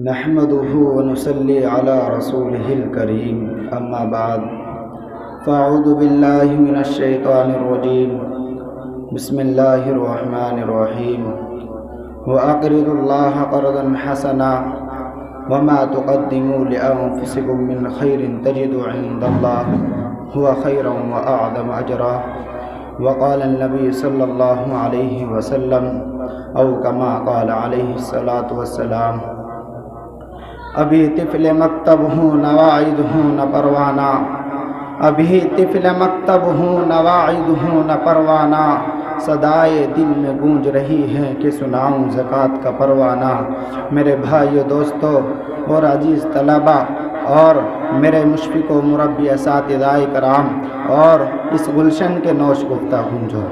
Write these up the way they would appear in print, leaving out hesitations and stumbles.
نحمده ونصلي على رسوله الكريم أما بعد فأعوذ بالله من الشيطان الرجيم بسم الله الرحمن الرحيم وأقرضوا الله قرضا حسنا وما تقدموا لأنفسكم من خير تجدوا عند الله هو خيرا وأعظم أجرا وقال النبي صلى الله عليه وسلم أو كما قال عليه الصلاة والسلام ابھی طفل مکتب ہوں نواعد ہوں نہ پروانہ ابھی طفل مکتب ہوں نواعد ہوں نہ پروانہ صدائے دل میں گونج رہی ہے کہ سناؤں زکوٰۃ کا پروانہ۔ میرے بھائیو دوستو اور عزیز طلبہ اور میرے مشفق و مربی اساتذہ کرام اور اس گلشن کے نوش گفتہ گونجو،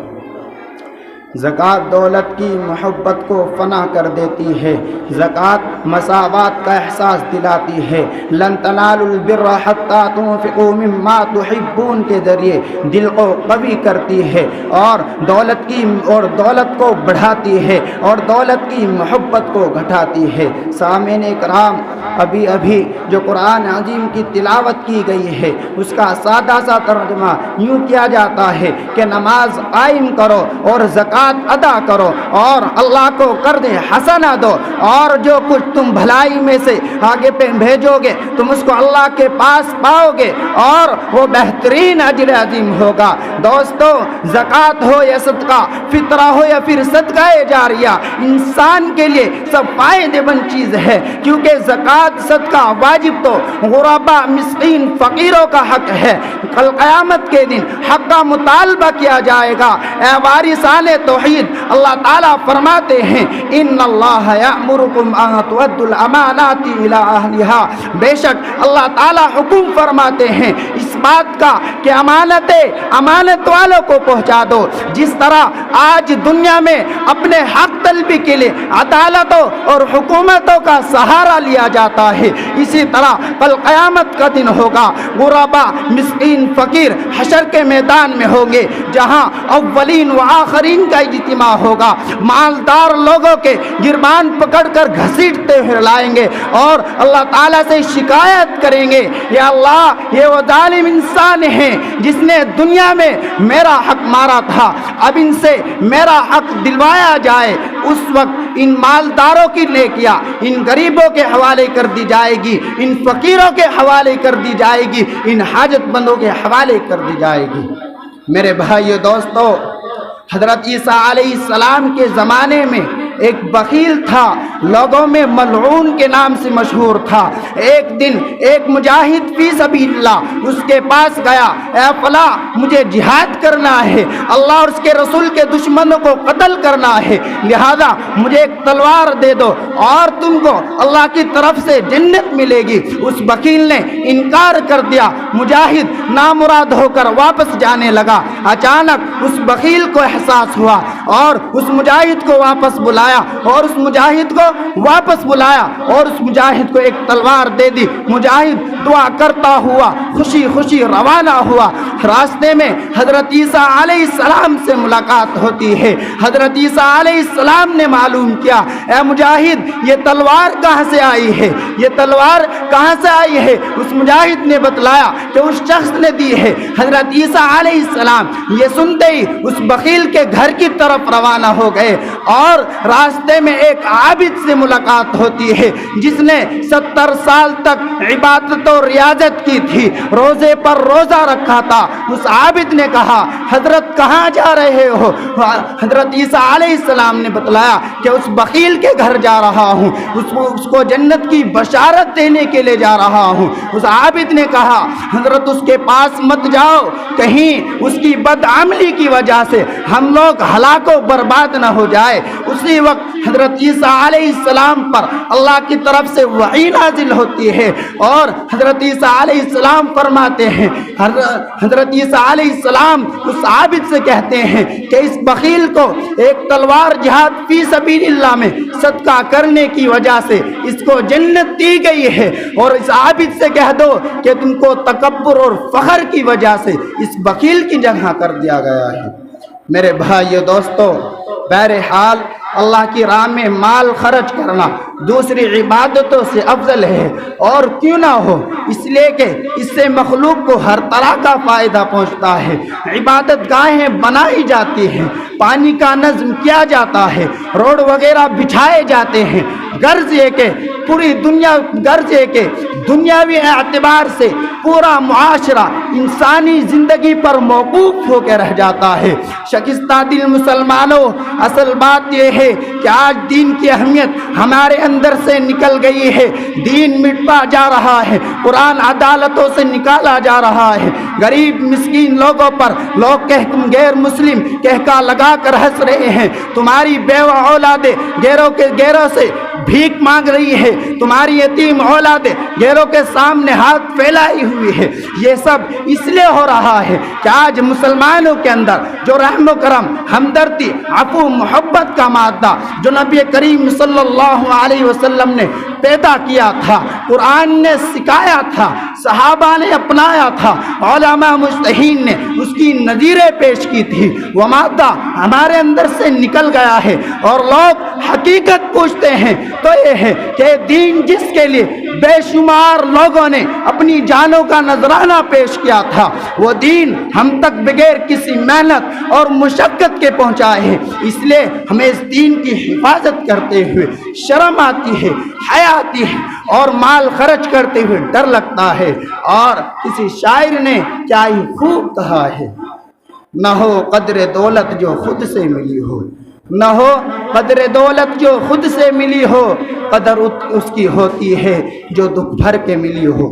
زکوٰۃ دولت کی محبت کو فنا کر دیتی ہے، زکوٰۃ مساوات کا احساس دلاتی ہے۔ لن تنالوا البر حتى تنفقوا مما تحبون کے ذریعے دل کو قوی کرتی ہے اور دولت کو بڑھاتی ہے اور دولت کی محبت کو گھٹاتی ہے۔ سامعین کرام، ابھی جو قرآن عظیم کی تلاوت کی گئی ہے اس کا سادہ سا ترجمہ یوں کیا جاتا ہے کہ نماز قائم کرو اور زکوٰۃ ادا کرو اور اللہ کو قرض حسنہ دو، اور جو کچھ تم بھلائی میں سے آگے پہ بھیجو گے تم اس کو اللہ کے پاس پاؤ گے اور وہ بہترین اجر عظیم ہوگا۔ دوستو، زکوٰۃ ہو یا صدقہ فطرہ ہو یا پھر صدقہ جاریہ، انسان کے لیے سب فائدے مند چیز ہے، کیونکہ زکوٰۃ صدقہ واجب تو غربا مسکین فقیروں کا حق ہے۔ کل قیامت کے دن حق کا مطالبہ کیا جائے گا۔ اے وارثان توحید، اللہ تعالیٰ فرماتے ہیں ان اللہ یأمرکم ان تؤدوا الامانات الی اہلہا، بے شک اللہ تعالیٰ حکم فرماتے ہیں اس بات کا کہ امانت والوں کو پہنچا دو۔ جس طرح آج دنیا میں اپنے حق طلبی کے لیے عدالتوں اور حکومتوں کا سہارا لیا جاتا ہے، اسی طرح کل قیامت کا دن ہوگا، غربا مسکین فقیر حشر کے میدان میں ہوں گے، جہاں اولین و آخرین کا اجتماع ہوگا۔ مالدار لوگوں کے گربان پکڑ کر گھسیٹتے ہوئے لائیں گے اور اللہ تعالیٰ سے شکایت کریں گے، یا اللہ یہ وہ ظالم انسان ہے جس نے دنیا میں میرا حق مارا تھا، اب ان سے میرا حق دلوایا جائے۔ اس وقت ان مالداروں کی نیکیاں ان غریبوں کے حوالے کر دی جائے گی، ان فقیروں کے حوالے کر دی جائے گی، ان حاجت مندوں کے حوالے کر دی جائے گی۔ میرے بھائیو دوستو، حضرت عیسیٰ علیہ السلام کے زمانے میں ایک بخیل تھا، لوگوں میں ملعون کے نام سے مشہور تھا۔ ایک دن ایک مجاہد فی سبیل اللہ اس کے پاس گیا، اے فلاں مجھے جہاد کرنا ہے، اللہ اور اس کے رسول کے دشمنوں کو قتل کرنا ہے، لہذا مجھے ایک تلوار دے دو اور تم کو اللہ کی طرف سے جنت ملے گی۔ اس بخیل نے انکار کر دیا، مجاہد نامراد ہو کر واپس جانے لگا۔ اچانک اس بخیل کو احساس ہوا اور اس مجاہد کو واپس بلایا اور اس مجاہد کو ایک تلوار دے دی۔ مجاہد دعا کرتا ہوا خوشی خوشی روانہ ہوا۔ راستے میں حضرت عیسیٰ علیہ السلام سے ملاقات ہوتی ہے۔ حضرت عیسیٰ علیہ السلام نے معلوم کیا، اے مجاہد یہ تلوار کہاں سے آئی ہے، یہ تلوار کہاں سے آئی ہے؟ اس مجاہد نے بتلایا کہ اس شخص نے دی ہے۔ حضرت عیسیٰ علیہ السلام یہ سنتے ہی اس بخیل کے گھر کی طرف روانہ ہو گئے اور راستے میں ایک عابد سے ملاقات ہوتی ہے جس نے 70 سال تک عبادت و ریاضت کی تھی، روزے پر روزہ رکھا تھا۔ اس عابد نے کہا، حضرت کہاں جا رہے ہو؟ حضرت عیسیٰ علیہ السلام نے بتلایا کہ اس بخیل کے گھر جا رہا ہوں، اس کو جنت کی بشارت دینے کے لیے جا رہا ہوں۔ اس عابد نے کہا، حضرت اس کے پاس مت جاؤ، کہیں اس کی بدعملی کی وجہ سے ہم لوگ ہلاک و برباد نہ ہو جائے۔ اسی وقت حضرت عیسیٰ علیہ السلام پر اللہ کی طرف سے وحی نازل ہوتی ہے اور حضرت عیسیٰ علیہ السلام فرماتے ہیں، حضرت عیسیٰ علیہ السلام اس عابد سے کہتے ہیں کہ اس بخیل کو ایک تلوار جہاد فی سبیل اللہ میں صدقہ کرنے کی وجہ سے اس کو جنت دی گئی ہے، اور اس عابد سے کہہ دو کہ تم کو تکبر اور فخر کی وجہ سے اس بخیل کی جگہ کر دیا گیا ہے۔ میرے بھائیو دوستو، بہرحال اللہ کی راہ میں مال خرچ کرنا دوسری عبادتوں سے افضل ہے، اور کیوں نہ ہو، اس لیے کہ اس سے مخلوق کو ہر طرح کا فائدہ پہنچتا ہے۔ عبادت گاہیں بنائی جاتی ہیں، پانی کا نظم کیا جاتا ہے، روڈ وغیرہ بچھائے جاتے ہیں، غرض یہ کہ دنیاوی اعتبار سے پورا معاشرہ انسانی زندگی پر موقوف ہو کے رہ جاتا ہے۔ شکستہ دل مسلمانوں، اصل بات یہ ہے کہ آج دین کی اہمیت ہمارے اندر سے نکل گئی ہے، دین مٹتا جا رہا ہے، قرآن عدالتوں سے نکالا جا رہا ہے، غریب مسکین لوگوں پر لوگ غیر مسلم کہکا لگا کر ہنس رہے ہیں، تمہاری بیوہ اولادیں غیروں سے بھیک مانگ رہی ہے، تمہاری یتیم اولادیں غیروں کے سامنے ہاتھ پھیلائی ہوئی ہے۔ یہ سب اس لیے ہو رہا ہے کہ آج مسلمانوں کے اندر جو رحم و کرم، ہمدردی، عفو، محبت کا مادہ جو نبی کریم صلی اللہ علیہ وسلم نے پیدا کیا تھا، قرآن نے سکھایا تھا، صحابہ نے اپنایا تھا، علماء مجتہدین نے اس کی نظیریں پیش کی تھی، وہ مادہ ہمارے اندر سے نکل گیا ہے، اور لوگ حقیقت پوچھتے ہیں تو یہ ہے کہ دین جس کے لیے بے شمار لوگوں نے اپنی جانوں کا نذرانہ پیش کیا تھا، وہ دین ہم تک بغیر کسی محنت اور مشقت کے پہنچائے ہیں۔ اس لیے ہمیں اس دین کی حفاظت کرتے ہوئے شرم آتی ہے، حیا آتی ہے، اور مال خرچ کرتے ہوئے ڈر لگتا ہے۔ اور کسی شاعر نے کیا ہی خوب کہا ہے، نہ ہو قدر دولت جو خود سے ملی ہو، نہ ہو قدر دولت جو خود سے ملی ہو، قدر اس کی ہوتی ہے جو دکھ بھر کے ملی ہو۔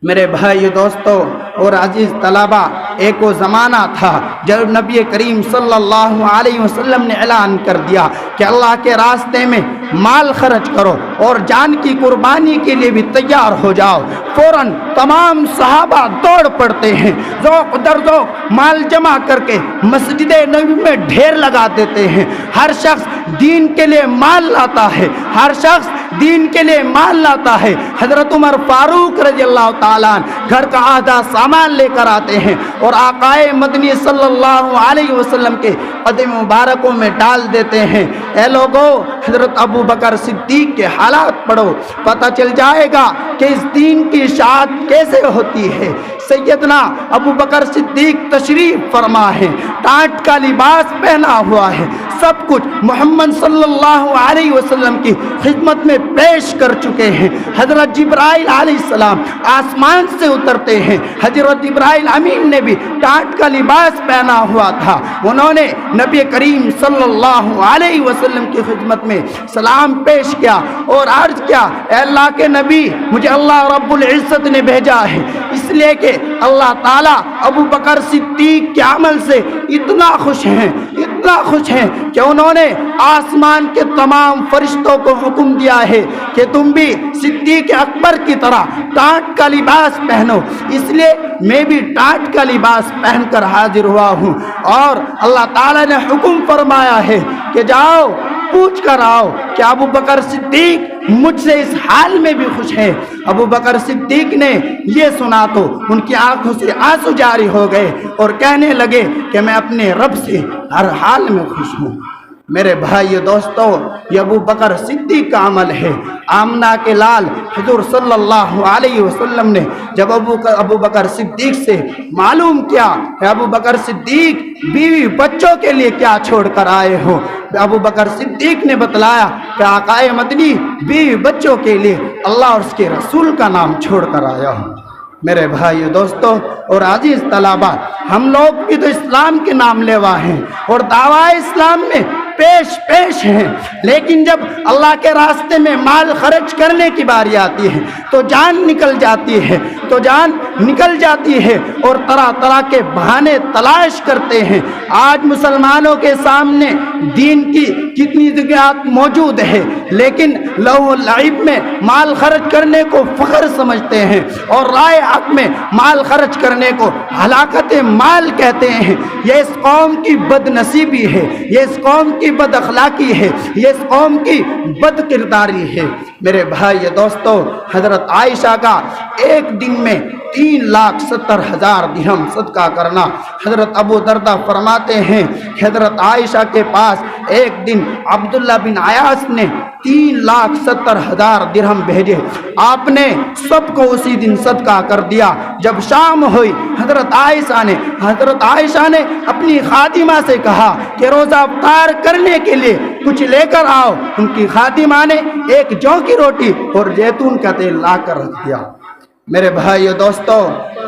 میرے بھائی دوستو اور عزیز طلبہ، ایک وہ زمانہ تھا جب نبی کریم صلی اللہ علیہ وسلم نے اعلان کر دیا کہ اللہ کے راستے میں مال خرچ کرو اور جان کی قربانی کے لیے بھی تیار ہو جاؤ۔ فوراً تمام صحابہ دوڑ پڑتے ہیں، ذوق در ذوق مال جمع کر کے مسجد نبوی میں ڈھیر لگا دیتے ہیں۔ ہر شخص دین کے لیے مال لاتا ہے، ہر شخص دین کے لیے مال لاتا ہے۔ حضرت عمر فاروق رضی اللہ تعالیٰ عنہ گھر کا آدھا سامان لے کر آتے ہیں اور آقائے مدنی صلی اللہ علیہ وسلم کے قدم مبارکوں میں ڈال دیتے ہیں۔ اے لوگو، حضرت ابو بکر صدیق کے حالات پڑھو، پتہ چل جائے گا کہ اس دین کی اشاعت کیسے ہوتی ہے۔ سیدنا ابو بکر صدیق تشریف فرما ہے، ٹاٹ کا لباس پہنا ہوا ہے، سب کچھ محمد صلی اللہ علیہ وسلم کی خدمت میں پیش کر چکے ہیں۔ حضرت جبرائیل علیہ السلام آسمان سے اترتے ہیں، حضرت جبرائیل امین نے بھی ٹاٹ کا لباس پہنا ہوا تھا، انہوں نے نبی کریم صلی اللہ علیہ وسلم کی خدمت میں سلام پیش کیا اور عرض کیا، اے اللہ کے نبی، مجھے اللہ رب العزت نے بھیجا ہے، اس لیے کہ اللہ تعالیٰ ابو بکر صدیق کے عمل سے اتنا خوش ہیں کہ انہوں نے آسمان کے تمام فرشتوں کو حکم دیا ہے کہ تم بھی صدیق اکبر کی طرح ٹاٹ کا لباس پہنو۔ اس لیے میں بھی ٹاٹ کا لباس پہن کر حاضر ہوا ہوں، اور اللہ تعالیٰ نے حکم فرمایا ہے کہ جاؤ پوچھ کر آؤ کہ ابو بکر صدیق مجھ سے اس حال میں بھی خوش ہے۔ ابو بکر صدیق نے یہ سنا تو ان کی آنکھوں سے آنسو جاری ہو گئے اور کہنے لگے کہ میں اپنے رب سے ہر حال میں خوش ہوں۔ میرے بھائی دوستو، یہ ابو بکر صدیق کا عمل ہے۔ آمنہ کے لال حضور صلی اللہ علیہ وسلم نے جب ابو بکر صدیق سے معلوم کیا کہ ابو بکر صدیق بیوی بچوں کے لیے کیا چھوڑ کر آئے ہو، ابو بکر صدیق نے بتلایا کہ آقائے مدنی بیوی بچوں کے لیے اللہ اور اس کے رسول کا نام چھوڑ کر آیا ہوں۔ میرے بھائی دوستو اور عزیز طلبہ، ہم لوگ بھی تو اسلام کے نام لیوا ہیں اور دعویٰ اسلام میں پیش ہیں، لیکن جب اللہ کے راستے میں مال خرچ کرنے کی باری آتی ہے تو جان نکل جاتی ہے اور طرح طرح کے بہانے تلاش کرتے ہیں۔ آج مسلمانوں کے سامنے دین کی کتنی ذکریات موجود ہے، لیکن لہو و لعب میں مال خرچ کرنے کو فخر سمجھتے ہیں اور رائے حق میں مال خرچ کرنے کو ہلاکت مال کہتے ہیں۔ یہ اس قوم کی بد نصیبی ہے، یہ اس قوم کی بد اخلاقی ہے، یہ اس قوم کی بد کرداری ہے۔ میرے بھائی دوستو، حضرت عائشہ کا ایک دن میں 3,70,000 درہم صدقہ کرنا۔ حضرت ابو دردہ فرماتے ہیں کہ حضرت عائشہ کے پاس ایک دن عبداللہ بن عیاص نے 3,70,000 درہم بھیجے، آپ نے سب کو اسی دن صدقہ کر دیا۔ جب شام ہوئی، حضرت عائشہ نے اپنی خادمہ سے کہا کہ روزہ افطار کرنے کے لیے کچھ لے کر آؤ۔ ان کی خادمہ نے ایک جو کی روٹی اور زیتون کا تیل لا کر رکھ دیا۔ میرے بھائیو دوستو،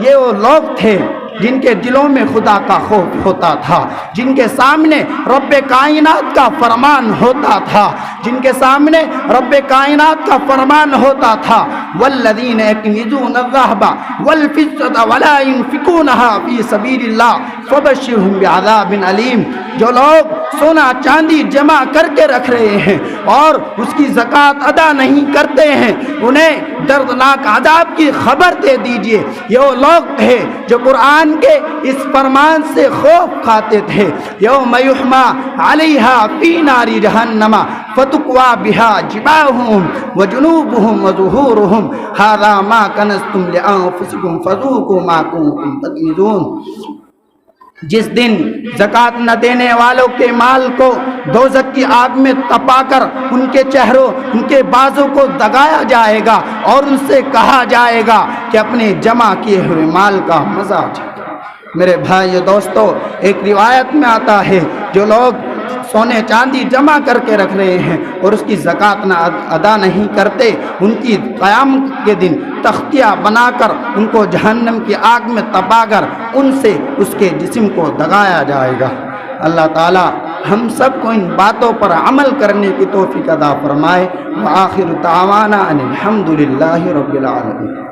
یہ وہ لوگ تھے جن کے دلوں میں خدا کا خوف ہوتا تھا، جن کے سامنے رب کائنات کا فرمان ہوتا تھا، جن کے سامنے رب کائنات کا فرمان ہوتا تھا، والذین یکنزون الذھب والفضة ولا ينفقونها فی سبیل اللہ فبشرهم بعذاب علیم۔ جو لوگ سونا چاندی جمع کر کے رکھ رہے ہیں اور اس کی زکوٰۃ ادا نہیں کرتے ہیں، انہیں دردناک عذاب کی خبر دے دیجئے۔ یہ وہ لوگ تھے جو قرآن کے اس فرمان سے خوف کھاتے تھے، یوم یحمى علیہا فی نار جہنم فتقوی بہا جباہہم وجنوبہم وظہورہم ھذا ما کنزتم لانفسکم فذوقوا ما کنتم تکنزون۔ جس دن زکوٰۃ نہ دینے والوں کے مال کو دوزخ کی آگ میں تپا کر ان کے چہروں، ان کے بازوں کو دگایا جائے گا اور ان سے کہا جائے گا کہ اپنے جمع کیے ہوئے مال کا مزہ چکھو۔ میرے بھائی دوستو، ایک روایت میں آتا ہے جو لوگ سونے چاندی جمع کر کے رکھ رہے ہیں اور اس کی زکوٰۃ نہ ادا نہیں کرتے، ان کی قیامت کے دن تختیاں بنا کر ان کو جہنم کی آگ میں تپا کر ان سے اس کے جسم کو دگایا جائے گا۔ اللہ تعالی ہم سب کو ان باتوں پر عمل کرنے کی توفیق عطا فرمائے۔ وآخر دعوانا ان الحمد للہ رب العالمین۔